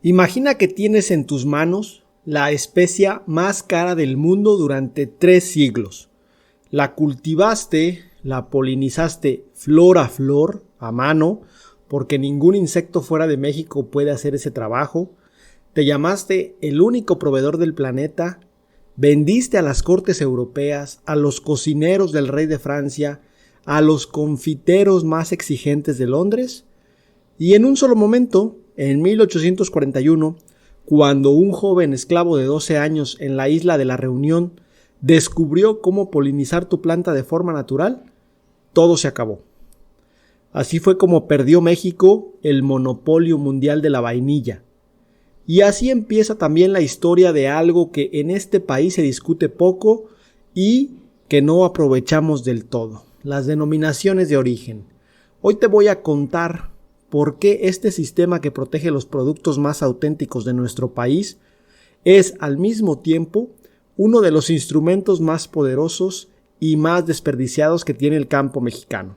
Imagina que tienes en tus manos la especia más cara del mundo durante 3 siglos. La cultivaste, la polinizaste flor a flor, a mano, porque ningún insecto fuera de México puede hacer ese trabajo. Te llamaste el único proveedor del planeta, vendiste a las cortes europeas, a los cocineros del rey de Francia, a los confiteros más exigentes de Londres, y en un solo momento, en 1841, cuando un joven esclavo de 12 años en la isla de la Reunión descubrió cómo polinizar tu planta de forma natural, todo se acabó. Así fue como perdió México el monopolio mundial de la vainilla. Y así empieza también la historia de algo que en este país se discute poco y que no aprovechamos del todo: las denominaciones de origen. Hoy te voy a contar por qué este sistema que protege los productos más auténticos de nuestro país es al mismo tiempo uno de los instrumentos más poderosos y más desperdiciados que tiene el campo mexicano.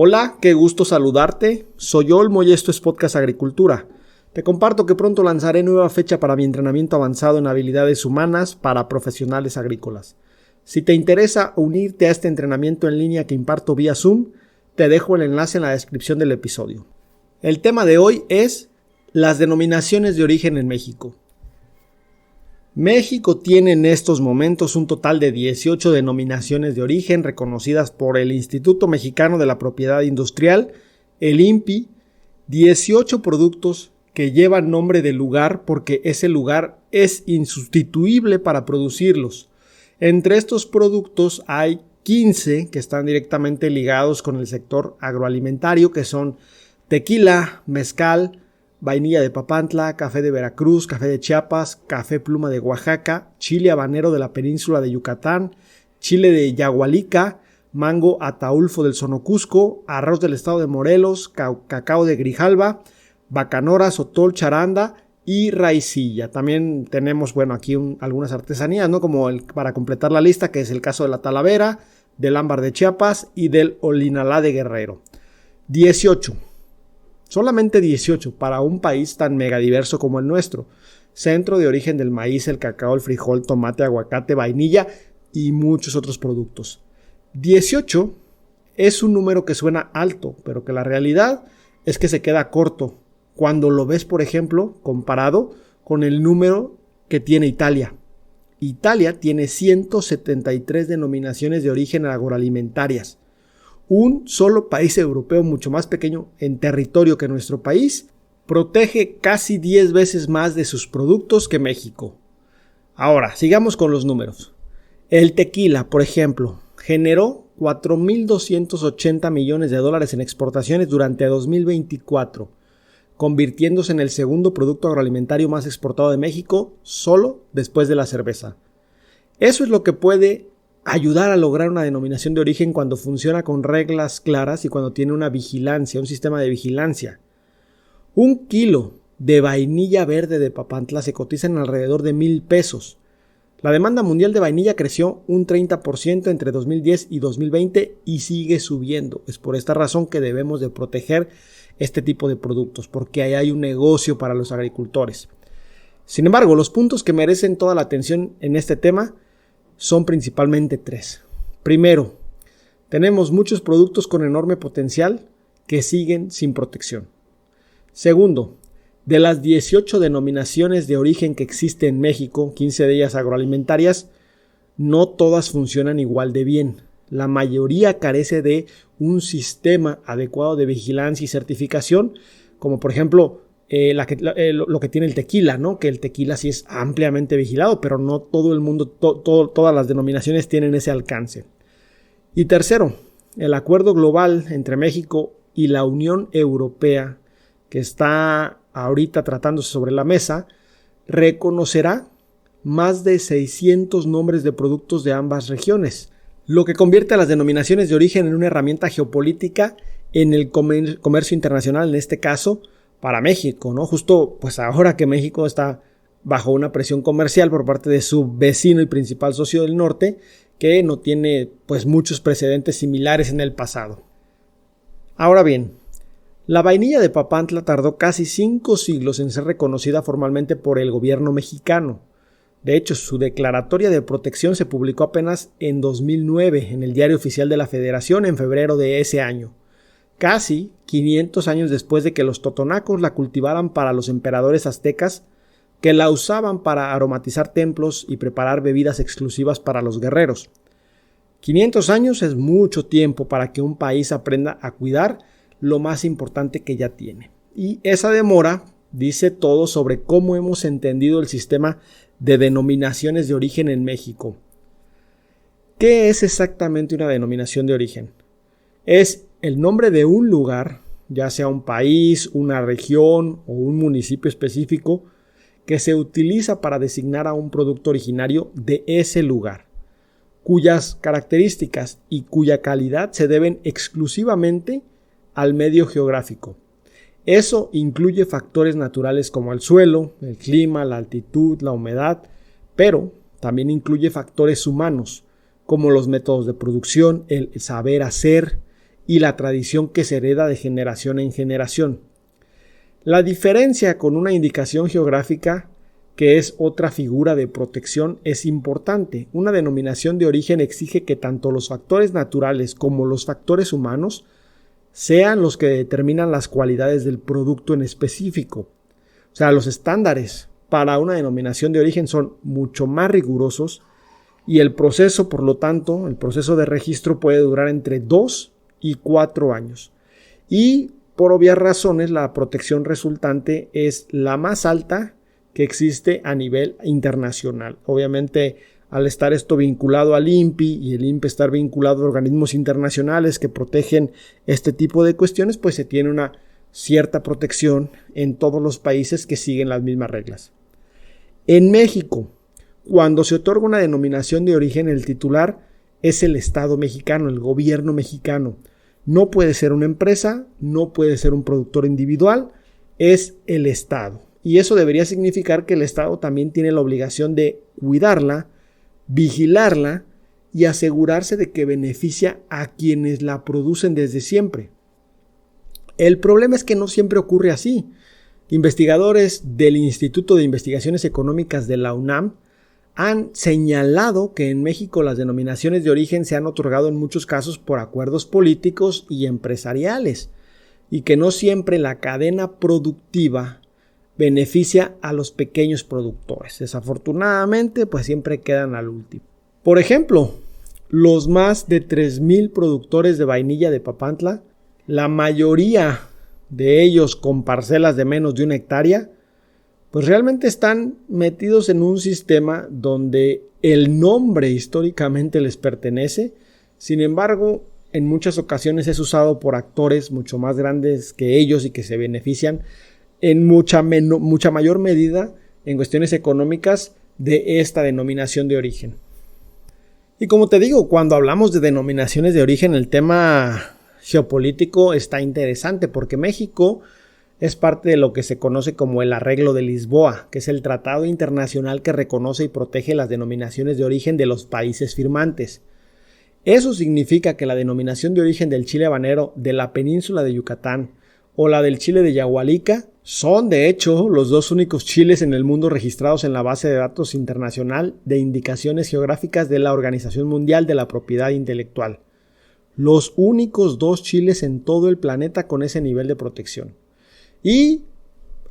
Hola, qué gusto saludarte. Soy Olmo y esto es Podcast Agricultura. Te comparto que pronto lanzaré nueva fecha para mi entrenamiento avanzado en habilidades humanas para profesionales agrícolas. Si te interesa unirte a este entrenamiento en línea que imparto vía Zoom, te dejo el enlace en la descripción del episodio. El tema de hoy es las denominaciones de origen en México. México tiene en estos momentos un total de 18 denominaciones de origen reconocidas por el Instituto Mexicano de la Propiedad Industrial, el INPI, 18 productos que llevan nombre de lugar porque ese lugar es insustituible para producirlos. Entre estos productos hay 15 que están directamente ligados con el sector agroalimentario, que son tequila, mezcal, vainilla de Papantla, café de Veracruz, café de Chiapas, café pluma de Oaxaca, chile habanero de la península de Yucatán, chile de Yagualica, mango ataulfo del Sonocusco, arroz del estado de Morelos, cacao de Grijalba, bacanora, sotol, charanda y raicilla. También tenemos, aquí algunas artesanías, ¿no? Como para completar la lista, que es el caso de la talavera, del ámbar de Chiapas y del olinalá de Guerrero. 18. Solamente 18 para un país tan megadiverso como el nuestro. Centro de origen del maíz, el cacao, el frijol, tomate, aguacate, vainilla y muchos otros productos. 18 es un número que suena alto, pero que la realidad es que se queda corto cuando lo ves, por ejemplo, comparado con el número que tiene Italia. Italia tiene 173 denominaciones de origen agroalimentarias. Un solo país europeo mucho más pequeño en territorio que nuestro país protege casi 10 veces más de sus productos que México. Ahora, sigamos con los números. El tequila, por ejemplo, generó 4.280 millones de dólares en exportaciones durante 2024, convirtiéndose en el segundo producto agroalimentario más exportado de México, solo después de la cerveza. Eso es lo que puede ayudar a lograr una denominación de origen cuando funciona con reglas claras y cuando tiene una vigilancia, un sistema de vigilancia. 1 kilo de vainilla verde de Papantla se cotiza en alrededor de 1,000 pesos. La demanda mundial de vainilla creció un 30% entre 2010 y 2020 y sigue subiendo. Es por esta razón que debemos de proteger este tipo de productos, porque ahí hay un negocio para los agricultores. Sin embargo, los puntos que merecen toda la atención en este tema son principalmente 3. Primero, tenemos muchos productos con enorme potencial que siguen sin protección. Segundo, de las 18 denominaciones de origen que existen en México, 15 de ellas agroalimentarias, no todas funcionan igual de bien. La mayoría carece de un sistema adecuado de vigilancia y certificación, como por ejemplo lo que tiene el tequila, ¿no? Que el tequila sí es ampliamente vigilado, pero no todo el mundo, todas las denominaciones tienen ese alcance. Y tercero, el acuerdo global entre México y la Unión Europea, que está ahorita tratándose sobre la mesa, reconocerá más de 600 nombres de productos de ambas regiones, lo que convierte a las denominaciones de origen en una herramienta geopolítica en el comercio internacional, en este caso para México, ¿no? Justo pues ahora que México está bajo una presión comercial por parte de su vecino y principal socio del norte, que no tiene pues muchos precedentes similares en el pasado. Ahora bien, la vainilla de Papantla tardó casi 5 siglos en ser reconocida formalmente por el gobierno mexicano. De hecho, su declaratoria de protección se publicó apenas en 2009 en el Diario Oficial de la Federación en febrero de ese año, casi 500 años después de que los totonacos la cultivaran para los emperadores aztecas, que la usaban para aromatizar templos y preparar bebidas exclusivas para los guerreros. 500 años es mucho tiempo para que un país aprenda a cuidar lo más importante que ya tiene. Y esa demora dice todo sobre cómo hemos entendido el sistema de denominaciones de origen en México. ¿Qué es exactamente una denominación de origen? Es el nombre de un lugar, ya sea un país, una región o un municipio específico, que se utiliza para designar a un producto originario de ese lugar, cuyas características y cuya calidad se deben exclusivamente al medio geográfico. Eso incluye factores naturales como el suelo, el clima, la altitud, la humedad, pero también incluye factores humanos, como los métodos de producción, el saber hacer y la tradición que se hereda de generación en generación. La diferencia con una indicación geográfica, que es otra figura de protección, es importante. Una denominación de origen exige que tanto los factores naturales como los factores humanos sean los que determinan las cualidades del producto en específico. O sea, los estándares para una denominación de origen son mucho más rigurosos y el proceso, por lo tanto, el proceso de registro puede durar entre 2 y 4 años. Y por obvias razones, la protección resultante es la más alta que existe a nivel internacional. Obviamente, al estar esto vinculado al INPI y el INPI estar vinculado a organismos internacionales que protegen este tipo de cuestiones, pues se tiene una cierta protección en todos los países que siguen las mismas reglas. En México, cuando se otorga una denominación de origen, el titular es el Estado mexicano, el gobierno mexicano. No puede ser una empresa, no puede ser un productor individual, es el Estado. Y eso debería significar que el Estado también tiene la obligación de cuidarla, vigilarla y asegurarse de que beneficia a quienes la producen desde siempre. El problema es que no siempre ocurre así. Investigadores del Instituto de Investigaciones Económicas de la UNAM han señalado que en México las denominaciones de origen se han otorgado en muchos casos por acuerdos políticos y empresariales y que no siempre la cadena productiva beneficia a los pequeños productores. Desafortunadamente, pues siempre quedan al último. Por ejemplo, los más de 3,000 productores de vainilla de Papantla, la mayoría de ellos con parcelas de menos de 1 hectárea, pues realmente están metidos en un sistema donde el nombre históricamente les pertenece. Sin embargo, en muchas ocasiones es usado por actores mucho más grandes que ellos y que se benefician en mucha mayor medida en cuestiones económicas de esta denominación de origen. Y como te digo, cuando hablamos de denominaciones de origen, el tema geopolítico está interesante porque México es parte de lo que se conoce como el Arreglo de Lisboa, que es el tratado internacional que reconoce y protege las denominaciones de origen de los países firmantes. Eso significa que la denominación de origen del chile habanero de la península de Yucatán o la del chile de Yahualica son, de hecho, los 2 únicos chiles en el mundo registrados en la base de datos internacional de indicaciones geográficas de la Organización Mundial de la Propiedad Intelectual. Los únicos 2 chiles en todo el planeta con ese nivel de protección. Y,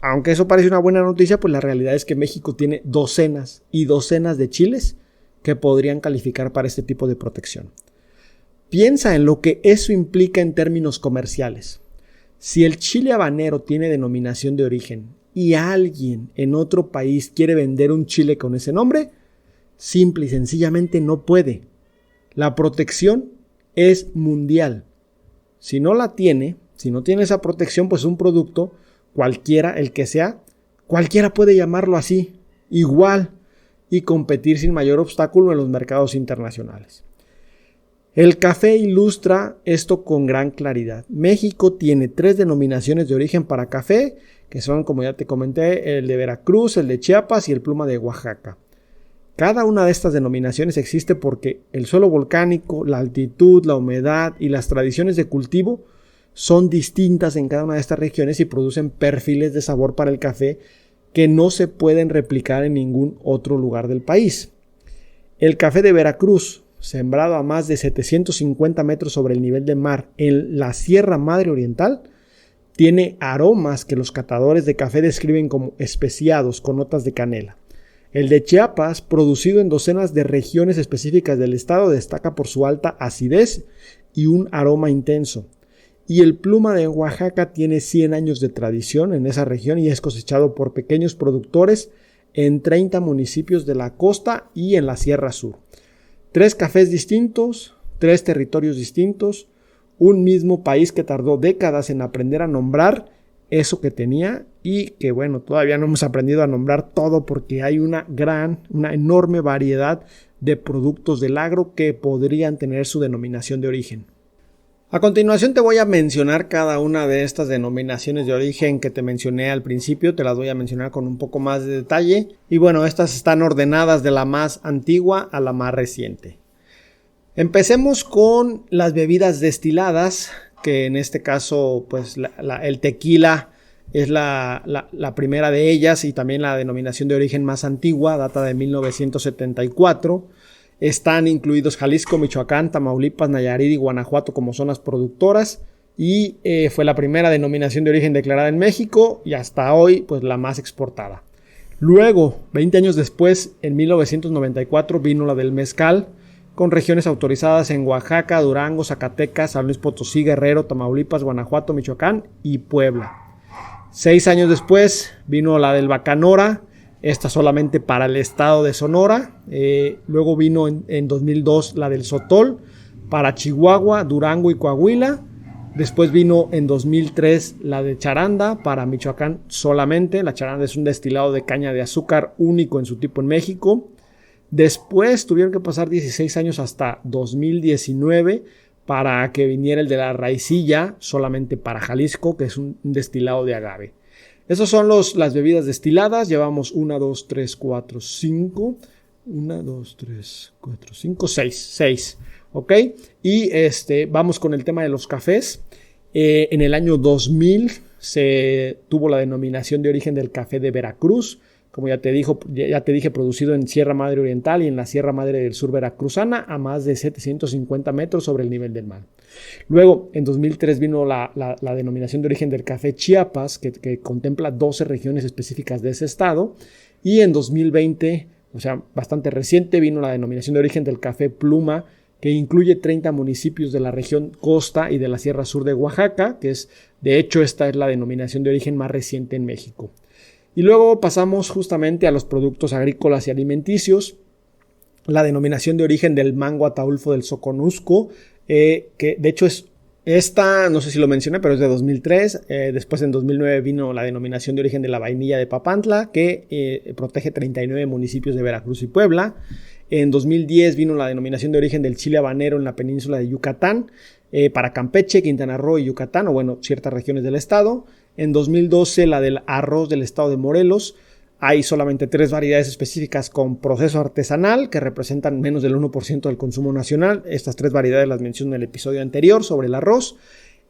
aunque eso parece una buena noticia, pues la realidad es que México tiene docenas y docenas de chiles que podrían calificar para este tipo de protección. Piensa en lo que eso implica en términos comerciales. Si el chile habanero tiene denominación de origen y alguien en otro país quiere vender un chile con ese nombre, simple y sencillamente no puede. La protección es mundial. Si no la tiene, si no tiene esa protección, pues un producto, cualquiera, el que sea, cualquiera puede llamarlo así, igual, y competir sin mayor obstáculo en los mercados internacionales. El café ilustra esto con gran claridad. México tiene 3 denominaciones de origen para café, que son, como ya te comenté, el de Veracruz, el de Chiapas y el Pluma de Oaxaca. Cada una de estas denominaciones existe porque el suelo volcánico, la altitud, la humedad y las tradiciones de cultivo son distintas en cada una de estas regiones y producen perfiles de sabor para el café que no se pueden replicar en ningún otro lugar del país. El café de Veracruz, sembrado a más de 750 metros sobre el nivel del mar en la Sierra Madre Oriental, tiene aromas que los catadores de café describen como especiados con notas de canela. El de Chiapas, producido en docenas de regiones específicas del estado, destaca por su alta acidez y un aroma intenso. Y el Pluma de Oaxaca tiene 100 años de tradición en esa región y es cosechado por pequeños productores en 30 municipios de la costa y en la Sierra Sur. 3 cafés distintos, 3 territorios distintos, un mismo país que tardó décadas en aprender a nombrar eso que tenía y que bueno, todavía no hemos aprendido a nombrar todo porque hay una enorme variedad de productos del agro que podrían tener su denominación de origen. A continuación te voy a mencionar cada una de estas denominaciones de origen que te mencioné al principio, te las voy a mencionar con un poco más de detalle y bueno, estas están ordenadas de la más antigua a la más reciente. Empecemos con las bebidas destiladas, que en este caso pues el tequila es la primera de ellas y también la denominación de origen más antigua, data de 1974. Están incluidos Jalisco, Michoacán, Tamaulipas, Nayarit y Guanajuato como zonas productoras y fue la primera denominación de origen declarada en México y hasta hoy pues la más exportada. Luego, 20 años después, en 1994 vino la del mezcal con regiones autorizadas en Oaxaca, Durango, Zacatecas, San Luis Potosí, Guerrero, Tamaulipas, Guanajuato, Michoacán y Puebla. 6 años después vino la del Bacanora, esta solamente para el estado de Sonora. Luego vino en 2002 la del Sotol para Chihuahua, Durango y Coahuila. Después vino en 2003 la de Charanda para Michoacán solamente. La Charanda es un destilado de caña de azúcar único en su tipo en México. Después tuvieron que pasar 16 años hasta 2019 para que viniera el de la Raicilla solamente para Jalisco, que es un destilado de agave. Esas son las bebidas destiladas. Llevamos 1, 2, 3, 4, 5. 1, 2, 3, 4, 5, 6. ¿Ok? Y vamos con el tema de los cafés. En el año 2000 se tuvo la denominación de origen del café de Veracruz. Como ya te dije, producido en Sierra Madre Oriental y en la Sierra Madre del Sur veracruzana a más de 750 metros sobre el nivel del mar. Luego, en 2003 vino la denominación de origen del café Chiapas, que contempla 12 regiones específicas de ese estado. Y en 2020, o sea, bastante reciente, vino la denominación de origen del café Pluma, que incluye 30 municipios de la región costa y de la Sierra Sur de Oaxaca, de hecho, esta es la denominación de origen más reciente en México. Y luego pasamos justamente a los productos agrícolas y alimenticios. La denominación de origen del mango ataulfo del Soconusco, que de hecho es esta, no sé si lo mencioné, pero es de 2003. Después en 2009 vino la denominación de origen de la vainilla de Papantla, que protege 39 municipios de Veracruz y Puebla. En 2010 vino la denominación de origen del chile habanero en la península de Yucatán, para Campeche, Quintana Roo y Yucatán, o bueno, ciertas regiones del estado. En 2012 la del arroz del estado de Morelos. Hay solamente 3 variedades específicas con proceso artesanal que representan menos del 1% del consumo nacional. Estas 3 variedades las mencioné en el episodio anterior sobre el arroz.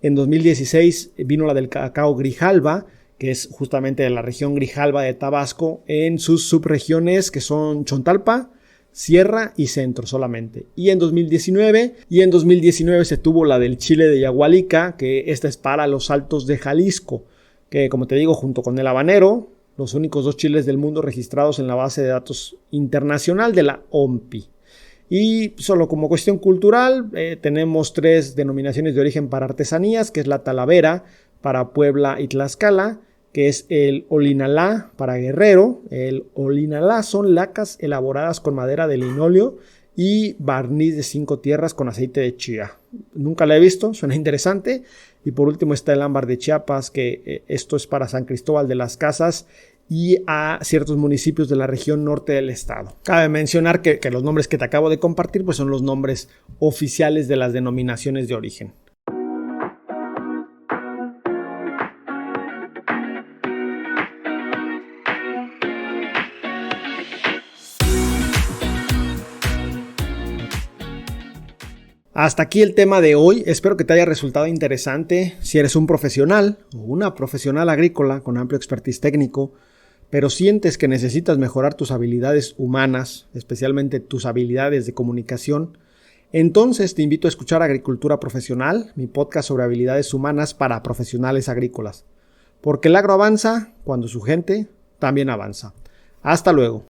En 2016 vino la del cacao Grijalba, que es justamente de la región Grijalba de Tabasco, en sus subregiones que son Chontalpa, Sierra y Centro solamente. Y en 2019 se tuvo la del chile de Yahualica, que esta es para los Altos de Jalisco, que como te digo, junto con el habanero, los únicos 2 chiles del mundo registrados en la base de datos internacional de la OMPI. Y solo como cuestión cultural, tenemos 3 denominaciones de origen para artesanías, que es la Talavera para Puebla y Tlaxcala, que es el Olinalá para Guerrero. El Olinalá son lacas elaboradas con madera de linóleo y barniz de 5 tierras con aceite de chía. Nunca la he visto, suena interesante. Y por último está el ámbar de Chiapas, que esto es para San Cristóbal de las Casas y a ciertos municipios de la región norte del estado. Cabe mencionar que los nombres que te acabo de compartir pues son los nombres oficiales de las denominaciones de origen. Hasta aquí el tema de hoy, espero que te haya resultado interesante. Si eres un profesional o una profesional agrícola con amplio expertise técnico, pero sientes que necesitas mejorar tus habilidades humanas, especialmente tus habilidades de comunicación, entonces te invito a escuchar Agricultura Profesional, mi podcast sobre habilidades humanas para profesionales agrícolas. Porque el agro avanza cuando su gente también avanza. Hasta luego.